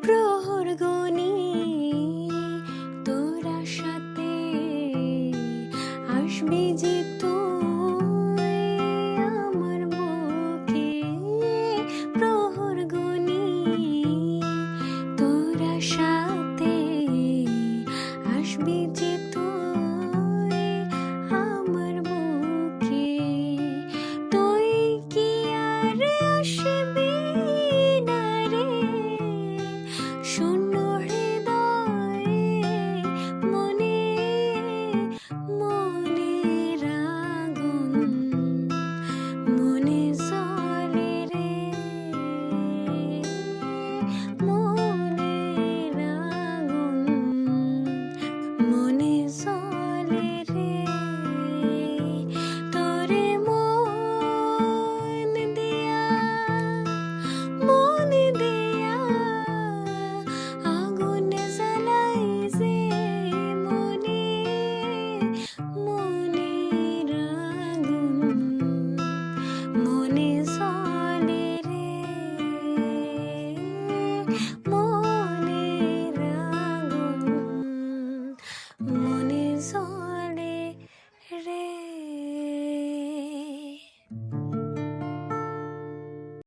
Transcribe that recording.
প্রহর গনি তোরা সাথে আসবি যে তুই আমার বুকে। প্রহর গনি তোরা সাথে আসবি যে তুই আমার বুকে। তুই কি আর আসবি না রে শূন্য হৃদয়ে মনে মনের আগুন মনে জ্বলে রে মনের আগুন মনে জ্বলে রে। তোরে মন দিয়া আগুন জ্বালাই যে মনে মনের আগুন মনে জ্বলে রে মনের আগুন মনে জ্বলে।